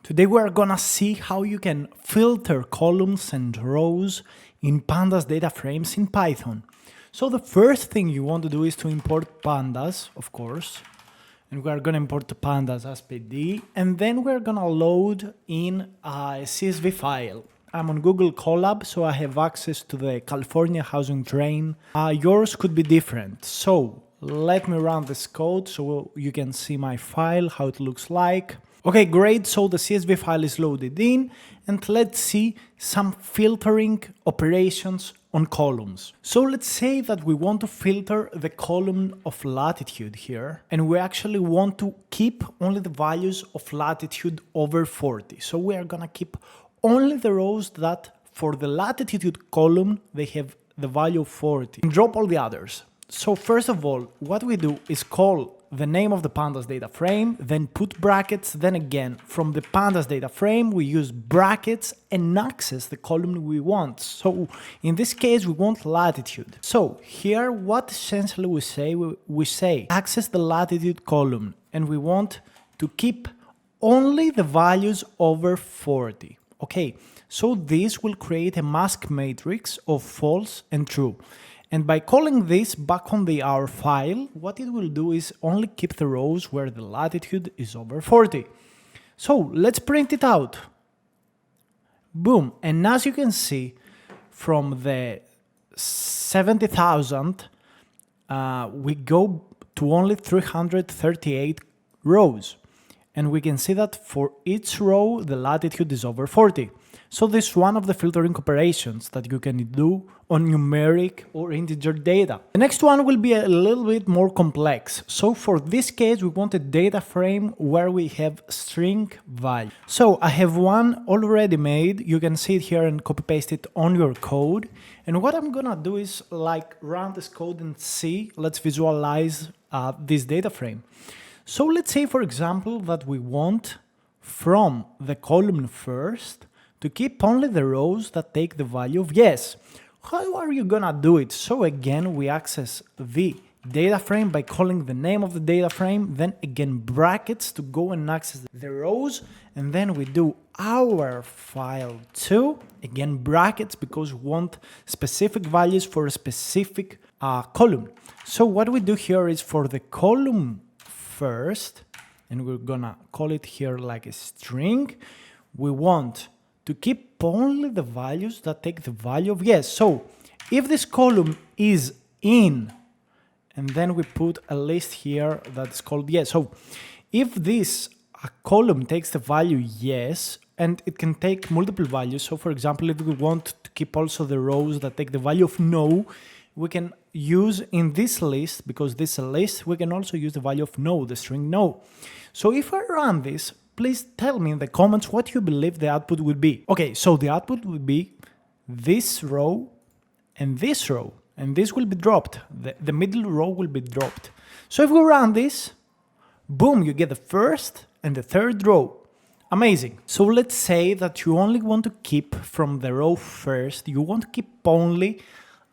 Today we are gonna see how you can filter columns and rows in Pandas data frames in Python. So the first thing you want to do is to import Pandas, of course, and we are gonna import the Pandas as PD, and then we're gonna load in a CSV file. I'm on Google Colab, so I have access to the California housing train. Yours could be different. So let me run this code so you can see my file, how it looks like. Okay, great. So the CSV file is loaded in, and let's see some filtering operations on columns. So let's say that we want to filter the column of latitude here, and we actually want to keep only the values of latitude over 40. So we are gonna keep only the rows that for the latitude column, they have the value of 40 and drop all the others. So first of all, what we do is call the name of the Pandas data frame, then put brackets, then again, from the Pandas data frame, we use brackets and access the column we want. So in this case, we want latitude. So here, what essentially we say access the latitude column, and we want to keep only the values over 40. Okay, so this will create a mask matrix of false and true. And by calling this back on our file, what it will do is only keep the rows where the latitude is over 40. So let's print it out. Boom. And as you can see, from the 70,000, we go to only 338 rows. And we can see that for each row, the latitude is over 40. So this is one of the filtering operations that you can do on numeric or integer data. The next one will be a little bit more complex. So for this case, we want a data frame where we have string value. So I have one already made. You can see it here and copy paste it on your code. And what I'm gonna do is like run this code and see, let's visualize this data frame. So let's say, for example, that we want from the column first to keep only the rows that take the value of yes. How are you gonna do it? So again, we access the data frame by calling the name of the data frame, then again brackets to go and access the rows, and then we do our file too, again brackets because we want specific values for a specific column. So what we do here is for the column first, and we're gonna call it here like a string, we want to keep only the values that take the value of yes. So if this column is in, and then we put a list here that's called yes. So if this column takes the value yes, and it can take multiple values. So for example, if we want to keep also the rows that take the value of no, we can use in this list, because this is a list, we can also use the value of no, the string no. So if I run this, please tell me in the comments what you believe the output would be. Okay, so the output would be this row, and this will be dropped. The middle row will be dropped. So if we run this, boom, you get the first and the third row. Amazing. So let's say that you only want to keep from the row first, you want to keep only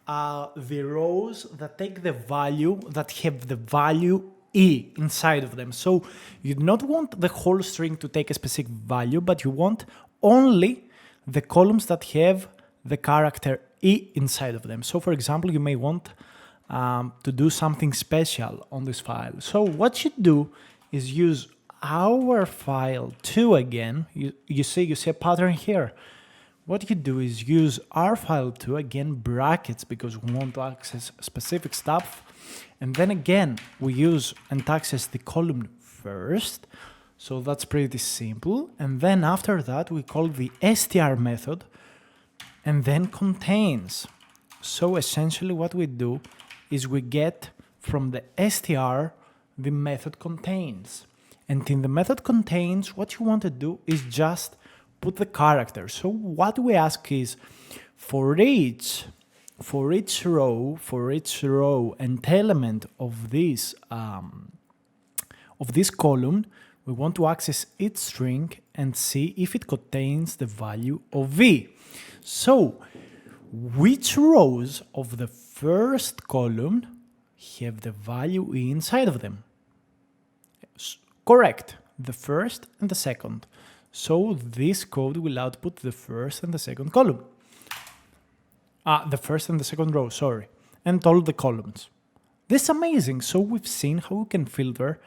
the rows that take the value, that have the value E inside of them. So you do not want the whole string to take a specific value, but you want only the columns that have the character E inside of them. So for example, you may want to do something special on this file. So what you do is use our file 2 again. You see a pattern here. What you do is use our file 2 again, brackets, because we want to access specific stuff. And then again, we use and access the column first. So that's pretty simple. And then after that, we call the str method and then contains. So essentially what we do is we get from the str the method contains. And in the method contains, what you want to do is just put the character. So what we ask is for each row and element of this column, we want to access each string and see if it contains the value of v. So which rows of the first column have the value inside of them? Correct, the first and the second. So this code will output the first and the second column. The first and the second row, sorry, and all the columns. This is amazing. So we've seen how we can filter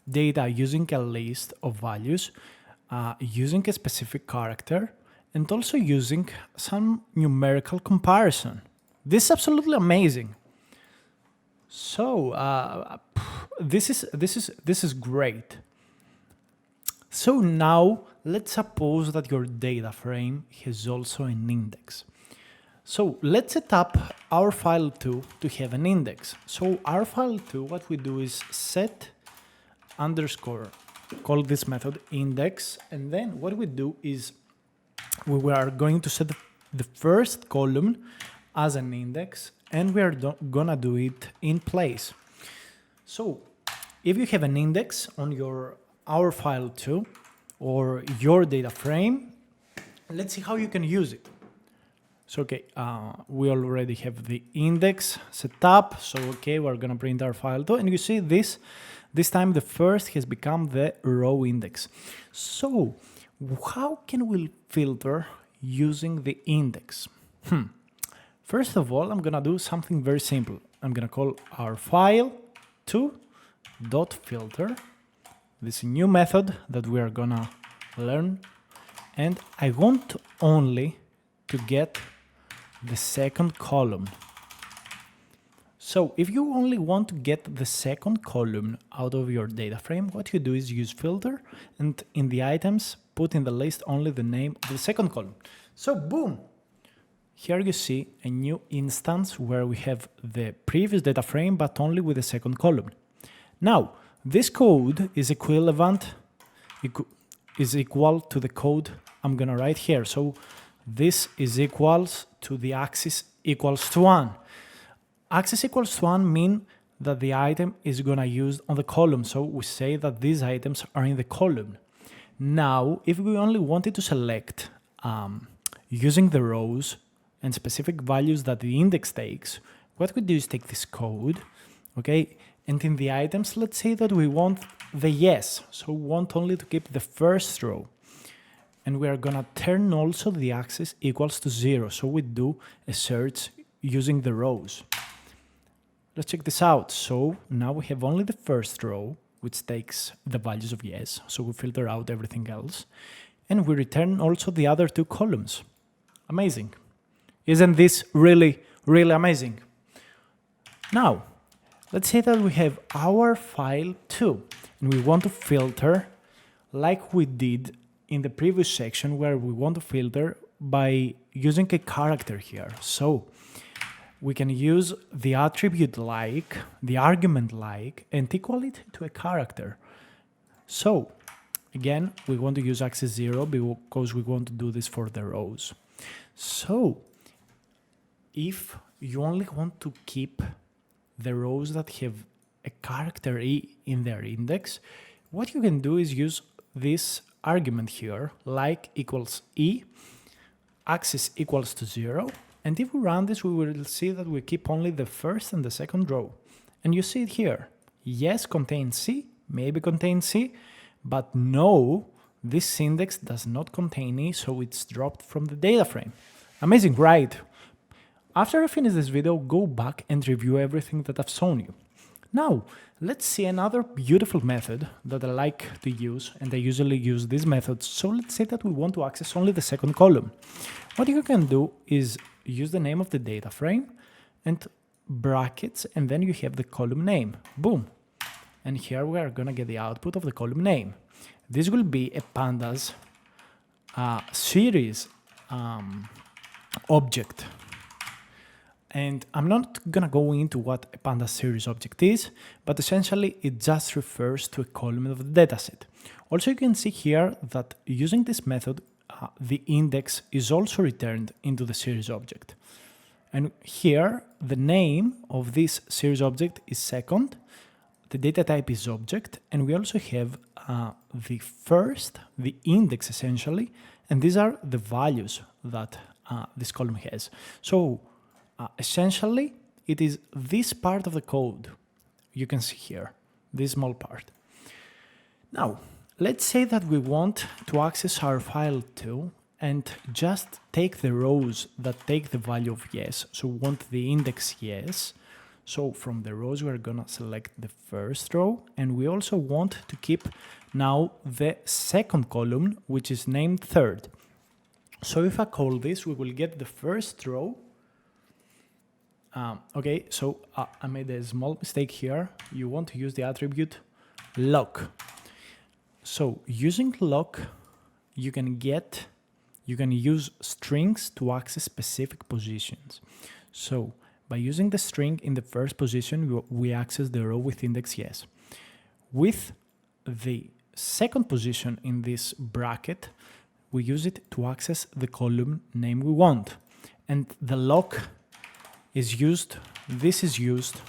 data using a list of values, using a specific character, and also using some numerical comparison. This is absolutely amazing. So this is great. So now let's suppose that your data frame has also an index. So let's set up our file2 to have an index. So our file2, what we do is set underscore, call this method index, and then what we do is we are going to set the first column as an index, and we are gonna do it in place. So if you have an index on our file2 or your data frame, let's see how you can use it. So okay, we already have the index set up. So okay, we're gonna print our file2, and you see this time the first has become the row index. So how can we filter using the index? First of all, I'm gonna do something very simple. I'm gonna call our file2.filter. This is a new method that we are gonna learn, and I want only to get the second column. So if you only want to get the second column out of your data frame, what you do is use filter, and in the items, put in the list only the name of the second column. So boom! Here you see a new instance where we have the previous data frame, but only with the second column. Now, this code is equal to the code I'm gonna write here. So this is equals to the axis equals to 1. Axis equals to 1 mean that the item is gonna use on the column. So we say that these items are in the column. Now, if we only wanted to select using the rows and specific values that the index takes, what we do is take this code, okay, and in the items, let's say that we want the yes, so we want only to keep the first row. And we are gonna turn also the axis equals to 0, so we do a search using the rows. Let's check this out. So now we have only the first row, which takes the values of yes, so we filter out everything else. And we return also the other two columns. Amazing. Isn't this really, really amazing? Now, let's say that we have our file2, and we want to filter like we did in the previous section, where we want to filter by using a character here. So we can use the attribute like, the argument like, and equal it to a character. So again, we want to use axis 0 because we want to do this for the rows. So if you only want to keep the rows that have a character E in their index, what you can do is use this argument here, like equals E, axis equals to 0, and if we run this, we will see that we keep only the first and the second row. And you see it here, yes contains C, maybe contains C, but no, this index does not contain E, so it's dropped from the data frame. Amazing, right? After I finish this video, go back and review everything that I've shown you. Now, let's see another beautiful method that I like to use, and I usually use this method. So let's say that we want to access only the second column. What you can do is use the name of the data frame and brackets, and then you have the column name. Boom. And here we are gonna get the output of the column name. This will be a Pandas series object. And I'm not gonna go into what a Pandas series object is, but essentially it just refers to a column of the dataset. Also, you can see here that using this method, the index is also returned into the series object. And here, the name of this series object is second, the data type is object, and we also have the first, the index essentially, and these are the values that this column has. So essentially, it is this part of the code you can see here, this small part. Now, let's say that we want to access our file too and just take the rows that take the value of yes. So we want the index yes. So from the rows, we're gonna select the first row, and we also want to keep now the second column, which is named third. So if I call this, we will get the first row. Okay, so I made a small mistake here. You want to use the attribute loc. So using loc, you can use strings to access specific positions. So by using the string in the first position, we access the row with index yes. With the second position in this bracket, we use it to access the column name we want. And the loc is used, this is used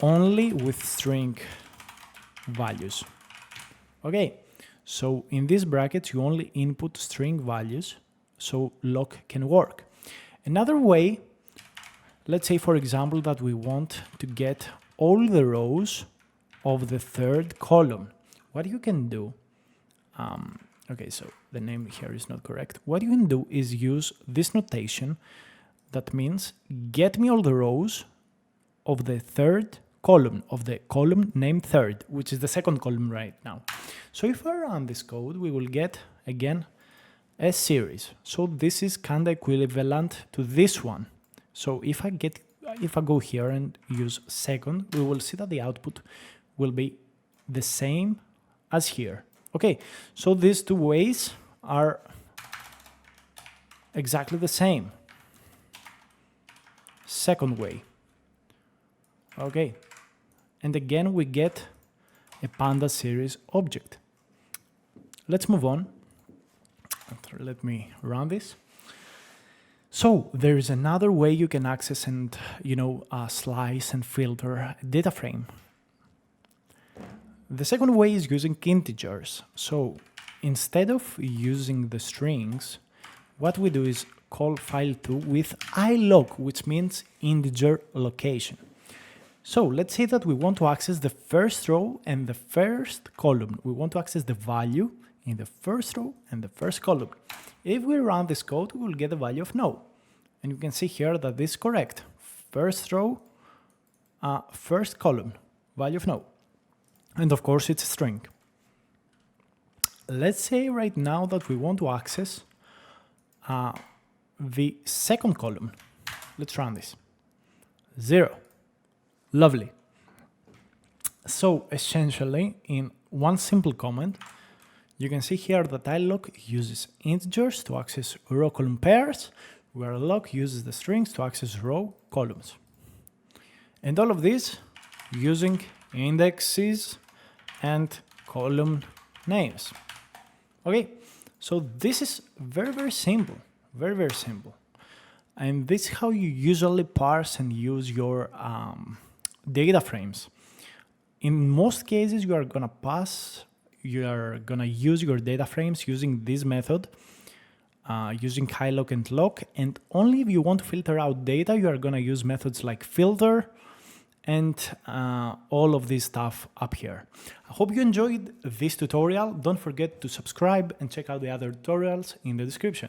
only with string values. Okay, so in these brackets, you only input string values, so loc can work. Another way, let's say, for example, that we want to get all the rows of the third column. What you can do, okay, so the name here is not correct. What you can do is use this notation that means get me all the rows of the third column, of the column named third, which is the second column right now. So if I run this code, we will get, again, a series. So this is kind of equivalent to this one. So if I go here and use second, we will see that the output will be the same as here. Okay, so these two ways are exactly the same. Second way. Okay, and again we get a Pandas series object. Let's move on. Let me run this. So there is another way you can access and slice and filter a data frame. The second way is using integers. So instead of using the strings, what we do is call file2 with iloc, which means integer location. So let's say that we want to access the first row and the first column. We want to access the value in the first row and the first column. If we run this code, we will get the value of no. And you can see here that this is correct. First row, first column, value of no. And of course, it's a string. Let's say right now that we want to access the second column. Let's run this. 0. Lovely. So essentially, in one simple comment, you can see here that iloc uses integers to access row column pairs, where loc uses the strings to access row columns. And all of this using indexes and column names. Okay, so this is very, very simple. Very, very simple. And this is how you usually parse and use your data frames. In most cases, you are gonna use your data frames using this method, using iloc and loc, and only if you want to filter out data, you are gonna use methods like filter and all of this stuff up here. I hope you enjoyed this tutorial. Don't forget to subscribe and check out the other tutorials in the description.